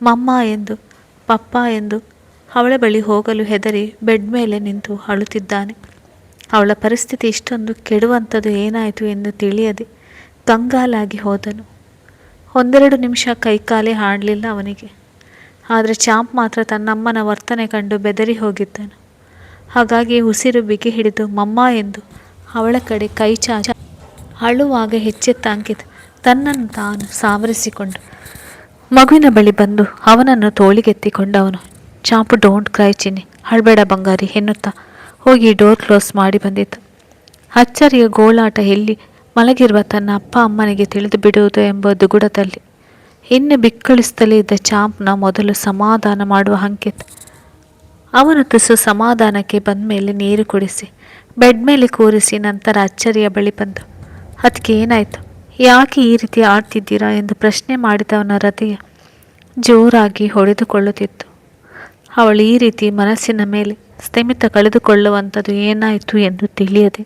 ಮಮ್ಮ ಎಂದು ಪಪ್ಪ ಎಂದು ಅವಳ ಬಳಿ ಹೋಗಲು ಹೆದರಿ ಬೆಡ್ ಮೇಲೆ ನಿಂತು ಅಳುತ್ತಿದ್ದಾನೆ. ಅವಳ ಪರಿಸ್ಥಿತಿ ಇಷ್ಟೊಂದು ಕೆಡುವಂಥದ್ದು ಏನಾಯಿತು ಎಂದು ತಿಳಿಯದೆ ಕಂಗಾಲಾಗಿ ಹೋದನು. 1-2 ನಿಮಿಷ ಕೈಕಾಲೇ ಆಡಲಿಲ್ಲ ಅವನಿಗೆ. ಆದರೆ ಚಾಂಪ್ ಮಾತ್ರ ತನ್ನಮ್ಮನ ವರ್ತನೆ ಕಂಡು ಬೆದರಿ ಹೋಗಿದ್ದನು. ಹಾಗಾಗಿ ಉಸಿರು ಬಿಗಿ ಹಿಡಿದು ಮಮ್ಮ ಎಂದು ಅವಳ ಕಡೆ ಕೈ ಚಾಚ ಅಳುವಾಗ ಹೆಚ್ಚೆತ್ತ ಅಂಕಿತ್, ತನ್ನನ್ನು ತಾನು ಸಾವರಿಸಿಕೊಂಡು ಮಗುವಿನ ಬಳಿ ಬಂದು ಅವನನ್ನು ತೋಳಿಗೆತ್ತಿಕೊಂಡು ಅವನು, ಚಾಂಪು ಡೋಂಟ್ ಕ್ರೈ ಚಿನ್ನಿ, ಅಳ್ಬೇಡ ಬಂಗಾರಿ ಎನ್ನುತ್ತಾ ಹೋಗಿ ಡೋರ್ ಕ್ಲೋಸ್ ಮಾಡಿ ಬಂದಿತ್ತು. ಅಚ್ಚರಿಯ ಗೋಳಾಟ ಎಲ್ಲಿ ಮಲಗಿರುವ ತನ್ನ ಅಪ್ಪ ಅಮ್ಮನಿಗೆ ತಿಳಿದು ಬಿಡುವುದು ಎಂಬ ದುಗುಡದಲ್ಲಿ ಇನ್ನು ಬಿಕ್ಕಳಿಸುತ್ತಲೇ ಇದ್ದ ಚಾಂಪ್ನ ಮೊದಲು ಸಮಾಧಾನ ಮಾಡುವ ಅಂಕಿತ್. ಅವನು ತುಸು ಸಮಾಧಾನಕ್ಕೆ ಬಂದ ಮೇಲೆ ನೀರು ಕುಡಿಸಿ ಬೆಡ್ ಮೇಲೆ ಕೂರಿಸಿ ನಂತರ ಅಚ್ಚರಿಯ ಬಳಿ ಬಂದು, ಅದಕ್ಕೆ ಏನಾಯಿತು, ಯಾಕೆ ಈ ರೀತಿ ಆಡ್ತಿದ್ದೀರಾ ಎಂದು ಪ್ರಶ್ನೆ ಮಾಡಿದವನ ಹೃದಯ ಜೋರಾಗಿ ಹೊಡೆದುಕೊಳ್ಳುತ್ತಿತ್ತು. ಅವಳು ಈ ರೀತಿ ಮನಸ್ಸಿನ ಮೇಲೆ ಸ್ಥಿಮಿತ ಕಳೆದುಕೊಳ್ಳುವಂಥದ್ದು ಏನಾಯಿತು ಎಂದು ತಿಳಿಯದೆ,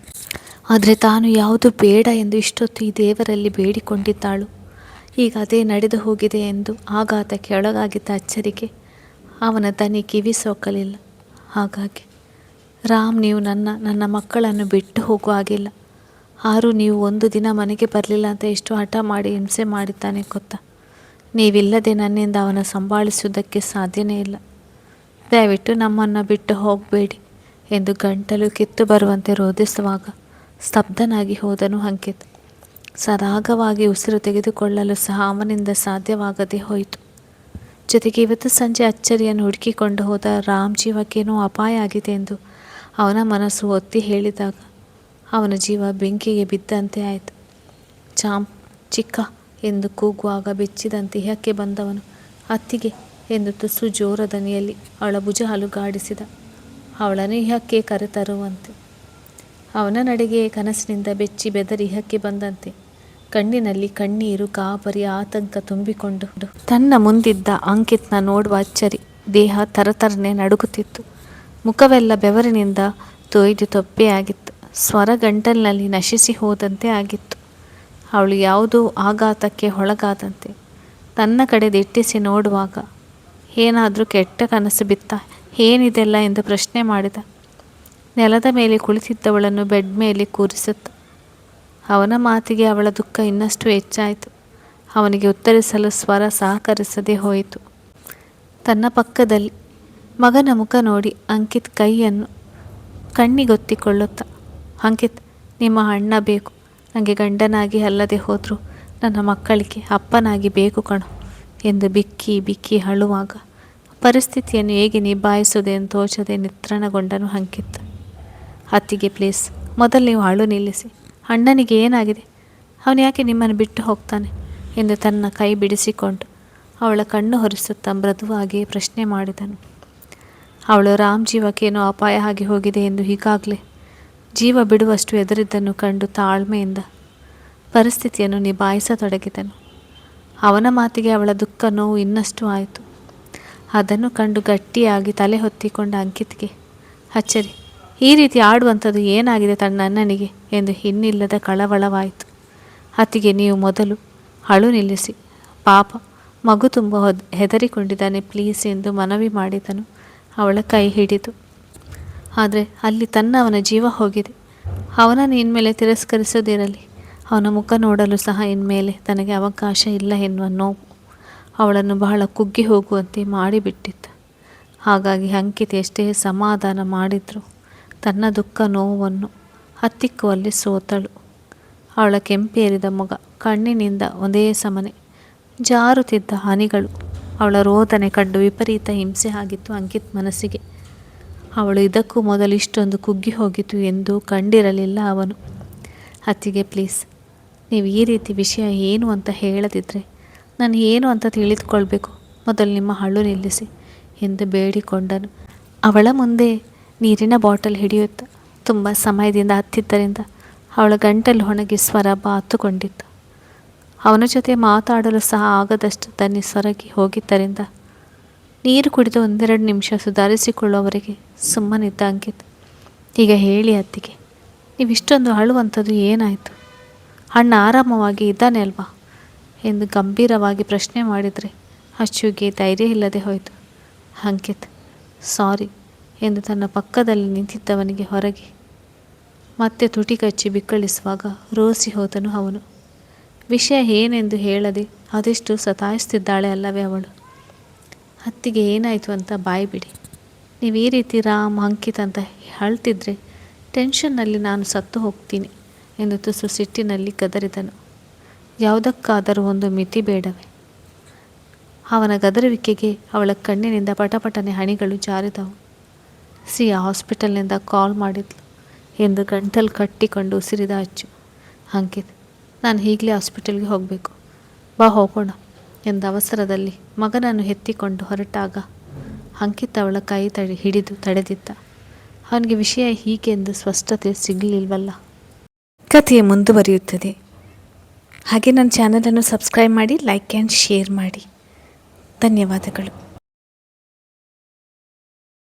ಆದರೆ ತಾನು ಯಾವುದು ಬೇಡ ಎಂದು ಇಷ್ಟೊತ್ತು ಈ ದೇವರಲ್ಲಿ ಬೇಡಿಕೊಂಡಿದ್ದಾಳು, ಈಗ ಅದೇ ನಡೆದು ಹೋಗಿದೆ ಎಂದು ಆಘಾತಕ್ಕೆ ಒಳಗಾಗಿದ್ದ ಅಚ್ಚರಿಗೆ ಅವನ ದನಿ ಕಿವಿ ಸೋಕಲಿಲ್ಲ. ಹಾಗಾಗಿ, ರಾಮ್, ನೀವು ನನ್ನ ಮಕ್ಕಳನ್ನು ಬಿಟ್ಟು ಹೋಗುವ ಹಾಗಿಲ್ಲ. ಆರು, ನೀವು ಒಂದು ದಿನ ಮನೆಗೆ ಬರಲಿಲ್ಲ ಅಂತ ಎಷ್ಟು ಹಠ ಮಾಡಿ ಹಿಂಸೆ ಮಾಡಿದ್ದಾನೆ ಗೊತ್ತಾ. ನೀವಿಲ್ಲದೆ ನನ್ನಿಂದ ಅವನ ಸಂಭಾಳಿಸುವುದಕ್ಕೆ ಸಾಧ್ಯನೇ ಇಲ್ಲ. ದಯವಿಟ್ಟು ನಮ್ಮನ್ನು ಬಿಟ್ಟು ಹೋಗಬೇಡಿ ಎಂದು ಗಂಟಲು ಕಿತ್ತು ಬರುವಂತೆ ರೋಧಿಸುವಾಗ ಸ್ತಬ್ಧನಾಗಿ ಹೋದನು ಅಂಕಿತ್. ಸರಾಗವಾಗಿ ಉಸಿರು ತೆಗೆದುಕೊಳ್ಳಲು ಸಹ ಅವನಿಂದ ಸಾಧ್ಯವಾಗದೆ ಹೋಯಿತು. ಜೊತೆಗೆ ಇವತ್ತು ಸಂಜೆ ಅಚ್ಚರಿಯನ್ನು ಹುಡುಕಿಕೊಂಡು ಹೋದ ರಾಮ್ ಜೀವಕ್ಕೇನೋ ಅಪಾಯ ಆಗಿದೆ ಎಂದು ಅವನ ಮನಸ್ಸು ಒತ್ತಿ ಹೇಳಿದಾಗ ಅವನ ಜೀವ ಬೆಂಕಿಗೆ ಬಿದ್ದಂತೆ ಆಯಿತು. ಚಾಂಪ್, ಚಿಕ್ಕ ಎಂದು ಕೂಗುವಾಗ ಬೆಚ್ಚಿದಂತೆ ಇಹಕ್ಕೆ ಬಂದವನು ಅತ್ತಿಗೆ ಎಂದು ತುಸು ಜೋರ ದನಿಯಲ್ಲಿ ಅವಳ ಭುಜ ಅಲುಗಾಡಿಸಿದ. ಅವಳನ್ನು ಇಹಕ್ಕೆ ಕರೆತರುವಂತೆ. ಅವನ ನಡೆಗೆ ಕನಸಿನಿಂದ ಬೆಚ್ಚಿ ಬೆದರಿ ಇಹಕ್ಕೆ ಬಂದಂತೆ ಕಣ್ಣಿನಲ್ಲಿ ಕಣ್ಣೀರು, ಗಾಬರಿ, ಆತಂಕ ತುಂಬಿಕೊಂಡು ತನ್ನ ಮುಂದಿದ್ದ ಅಂಕಿತ್ನ ನೋಡುವ ಅಚ್ಚರಿ. ದೇಹ ತರತರನೆ ನಡುಗುತ್ತಿತ್ತು. ಮುಖವೆಲ್ಲ ಬೆವರಿನಿಂದ ತೊಯ್ದು ತೊಪ್ಪೆಯಾಗಿತ್ತು. ಸ್ವರ ಗಂಟಲಿನಲ್ಲಿ ನಶಿಸಿ ಹೋದಂತೆ ಆಗಿತ್ತು. ಅವಳು ಯಾವುದೋ ಆಘಾತಕ್ಕೆ ಒಳಗಾದಂತೆ ತನ್ನ ಕಡೆ ದಿಟ್ಟಿಸಿ ನೋಡುವಾಗ, ಏನಾದರೂ ಕೆಟ್ಟ ಕನಸು ಬಿತ್ತ, ಏನಿದೆಲ್ಲ ಎಂದು ಪ್ರಶ್ನೆ ಮಾಡಿದ. ನೆಲದ ಮೇಲೆ ಕುಳಿತಿದ್ದವಳನ್ನು ಬೆಡ್ ಮೇಲೆ ಕೂರಿಸುತ್ತ ಅವನ ಮಾತಿಗೆ ಅವಳ ದುಃಖ ಇನ್ನಷ್ಟು ಹೆಚ್ಚಾಯಿತು. ಅವನಿಗೆ ಉತ್ತರಿಸಲು ಸ್ವರ ಸಹಕರಿಸದೆ ಹೋಯಿತು. ತನ್ನ ಪಕ್ಕದಲ್ಲಿ ಮಗನ ಮುಖ ನೋಡಿ ಅಂಕಿತ್ ಕೈಯನ್ನು ಕಣ್ಣಿಗೊತ್ತಿಕೊಳ್ಳುತ್ತ, ಅಂಕಿತ್, ನಿಮ್ಮ ಅಣ್ಣ ಬೇಕು. ನನಗೆ ಗಂಡನಾಗಿ ಅಲ್ಲದೆ ಹೋದರೂ ನನ್ನ ಮಕ್ಕಳಿಗೆ ಅಪ್ಪನಾಗಿ ಬೇಕು ಕಣೋ ಎಂದು ಬಿಕ್ಕಿ ಬಿಕ್ಕಿ ಅಳುವಾಗ ಪರಿಸ್ಥಿತಿಯನ್ನು ಹೇಗೆ ನಿಭಾಯಿಸುವುದೆಂದು ತೋಚದೆ ನಿತ್ರಾಣಗೊಂಡನು ಅಂಕಿತ್. ಅತ್ತಿಗೆ, ಪ್ಲೀಸ್, ಮೊದಲು ನೀವು ಅಳು ನಿಲ್ಲಿಸಿ. ಅಣ್ಣನಿಗೆ ಏನಾಗಿದೆ? ಅವನು ಯಾಕೆ ನಿಮ್ಮನ್ನು ಬಿಟ್ಟು ಹೋಗ್ತಾನೆ ಎಂದು ತನ್ನ ಕೈ ಬಿಡಿಸಿಕೊಂಡು ಅವಳ ಕಣ್ಣು ಹೊರಿಸುತ್ತಾ ಮೃದುವಾಗಿ ಪ್ರಶ್ನೆ ಮಾಡಿದನು. ಅವಳು ರಾಮ್ ಜೀವಕ್ಕೇನೋ ಅಪಾಯ ಆಗಿ ಹೋಗಿದೆ ಎಂದು ಈಗಾಗಲೇ ಜೀವ ಬಿಡುವಷ್ಟು ಎದುರಿದ್ದನ್ನು ಕಂಡು ತಾಳ್ಮೆಯಿಂದ ಪರಿಸ್ಥಿತಿಯನ್ನು ನಿಭಾಯಿಸತೊಡಗಿದನು. ಅವನ ಮಾತಿಗೆ ಅವಳ ದುಃಖ, ನೋವು ಇನ್ನಷ್ಟು ಆಯಿತು. ಅದನ್ನು ಕಂಡು ಗಟ್ಟಿಯಾಗಿ ತಲೆ ಹೊತ್ತಿಕೊಂಡ ಅಂಕಿತ್ಗೆ ಅಚ್ಚರಿ, ಈ ರೀತಿ ಆಡುವಂಥದ್ದು ಏನಾಗಿದೆ ತನ್ನ ಅಣ್ಣನಿಗೆ ಎಂದು ಇನ್ನಿಲ್ಲದ ಕಳವಳವಾಯಿತು. ಅತ್ತಿಗೆ, ನೀವು ಮೊದಲು ಅಳು ನಿಲ್ಲಿಸಿ. ಪಾಪ, ಮಗು ತುಂಬ ಹೆದರಿಕೊಂಡಿದ್ದಾನೆ, ಪ್ಲೀಸ್ ಎಂದು ಮನವಿ ಮಾಡಿದನು ಅವಳ ಕೈ ಹಿಡಿದು. ಆದರೆ ಅಲ್ಲಿ ಅವನ ಜೀವ ಹೋಗಿದೆ. ಅವನನ್ನು ಇನ್ಮೇಲೆ ತಿರಸ್ಕರಿಸೋದಿರಲಿ. ಅವನ ಮುಖ ನೋಡಲು ಸಹ ಇನ್ಮೇಲೆ ತನಗೆ ಅವಕಾಶ ಇಲ್ಲ ಎನ್ನುವ ನೋವು ಅವಳನ್ನು ಬಹಳ ಕುಗ್ಗಿ ಹೋಗುವಂತೆ ಮಾಡಿಬಿಟ್ಟಿತ್ತು. ಹಾಗಾಗಿ ಅಂಕಿತ್ ಎಷ್ಟೇ ಸಮಾಧಾನ ಮಾಡಿದರೂ ತನ್ನ ದುಃಖ ನೋವನ್ನು ಹತ್ತಿಕ್ಕುವಲ್ಲಿ ಸೋತಳು. ಅವಳ ಕೆಂಪೇರಿದ ಮೊಗ, ಕಣ್ಣಿನಿಂದ ಒಂದೇ ಸಮನೆ ಜಾರುತ್ತಿದ್ದ ಹನಿಗಳು, ಅವಳ ರೋದನೆ ಕಂಡು ವಿಪರೀತ ಹಿಂಸೆ ಆಗಿತ್ತು ಅಂಕಿತ್ ಮನಸ್ಸಿಗೆ. ಅವಳು ಇದಕ್ಕೂ ಮೊದಲು ಇಷ್ಟೊಂದು ಕುಗ್ಗಿ ಹೋಗಿತು ಎಂದು ಕಂಡಿರಲಿಲ್ಲ ಅವನು. ಅತ್ತಿಗೆ, ಪ್ಲೀಸ್, ನೀವು ಈ ರೀತಿ ವಿಷಯ ಏನು ಅಂತ ಹೇಳದಿದ್ದರೆ ನಾನು ಏನು ಅಂತ ತಿಳಿದುಕೊಳ್ಬೇಕು. ಮೊದಲು ನಿಮ್ಮ ಅಳು ನಿಲ್ಲಿಸಿ ಎಂದು ಬೇಡಿಕೊಂಡನು. ಅವಳ ಮುಂದೆ ನೀರಿನ ಬಾಟಲ್ ಹಿಡಿಯುತ್ತಾ ತುಂಬ ಸಮಯದಿಂದ ಹತ್ತಿದ್ದರಿಂದ ಅವಳ ಗಂಟಲು ಒಣಗಿ ಸ್ವರ ಬಾತುಕೊಂಡಿತ್ತು. ಅವನ ಜೊತೆ ಮಾತಾಡಲು ಸಹ ಆಗದಷ್ಟು ದನಿ ಸೊರಗಿ ಹೋಗಿದ್ದರಿಂದ ನೀರು ಕುಡಿದು 1-2 ನಿಮಿಷ ಸುಧಾರಿಸಿಕೊಳ್ಳುವವರೆಗೆ ಸುಮ್ಮನಿದ್ದ ಅಂಕಿತ್. ಈಗ ಹೇಳಿ ಅತ್ತಿಗೆ, ನೀವಿಷ್ಟೊಂದು ಅಳುವಂಥದ್ದು ಏನಾಯಿತು? ಅಣ್ಣ ಆರಾಮವಾಗಿ ಇದ್ದಾನೆ ಅಲ್ವಾ ಎಂದು ಗಂಭೀರವಾಗಿ ಪ್ರಶ್ನೆ ಮಾಡಿದರೆ ಅಚ್ಚುಗೆ ಧೈರ್ಯ ಇಲ್ಲದೆ ಹೋಯಿತು. ಅಂಕಿತ್, ಸಾರಿ ಎಂದು ತನ್ನ ಪಕ್ಕದಲ್ಲಿ ನಿಂತಿದ್ದವನಿಗೆ ಹೊರಗೆ ಮತ್ತೆ ತುಟಿ ಕಚ್ಚಿ ಬಿಕ್ಕಳಿಸುವಾಗ ರೋಸಿ ಹೋದನು ಅವನು. ವಿಷಯ ಏನೆಂದು ಹೇಳದೆ ಅದೆಷ್ಟು ಸತಾಯಿಸ್ತಿದ್ದಾಳೆ ಅಲ್ಲವೇ ಅವಳು. ಅತ್ತಿಗೆ, ಏನಾಯಿತು ಅಂತ ಬಾಯಿ ಬಿಡಿ. ನೀವು ಈ ರೀತಿ ರಾಮ್, ಅಂಕಿತ್ ಅಂತ ಅಳ್ತಿದ್ರೆ ಟೆನ್ಷನ್ನಲ್ಲಿ ನಾನು ಸತ್ತು ಹೋಗ್ತೀನಿ ಎಂದು ತುಸು ಸಿಟ್ಟಿನಲ್ಲಿ ಗದರಿದನು. ಯಾವುದಕ್ಕಾದರೂ ಒಂದು ಮಿತಿ ಬೇಡವೇ? ಅವನ ಗದರುವಿಕೆಗೆ ಅವಳ ಕಣ್ಣಿನಿಂದ ಪಟಪಟನೆ ಹನಿಗಳು ಜಾರಿದವು. ಸಿಯಾ ಹಾಸ್ಪಿಟಲ್ನಿಂದ ಕಾಲ್ ಮಾಡಿದ್ಲು ಎಂದು ಗಂಟಲು ಕಟ್ಟಿಕೊಂಡು ಉಸಿರಿದ ಅಚ್ಚು. ಅಂಕಿತ್, ನಾನು ಈಗಲೇ ಹಾಸ್ಪಿಟಲ್ಗೆ ಹೋಗಬೇಕು, ಬಾ ಹೋಗೋಣ ಎಂದ ಅವಸರದಲ್ಲಿ ಮಗನನ್ನು ಎತ್ತಿಕೊಂಡು ಹೊರಟಾಗ ಅಂಕಿತ್ ಅವಳ ಕೈ ಹಿಡಿದು ತಡೆದಿದ್ದ. ಅವನಿಗೆ ವಿಷಯ ಹೀಗೆಂದು ಸ್ಪಷ್ಟತೆ ಸಿಗಲಿಲ್ವಲ್ಲ. ಕಥೆಯು ಮುಂದುವರಿಯುತ್ತದೆ. ಹಾಗೆ ನನ್ನ ಚಾನಲನ್ನು ಸಬ್ಸ್ಕ್ರೈಬ್ ಮಾಡಿ, ಲೈಕ್ ಆ್ಯಂಡ್ ಶೇರ್ ಮಾಡಿ. ಧನ್ಯವಾದಗಳು.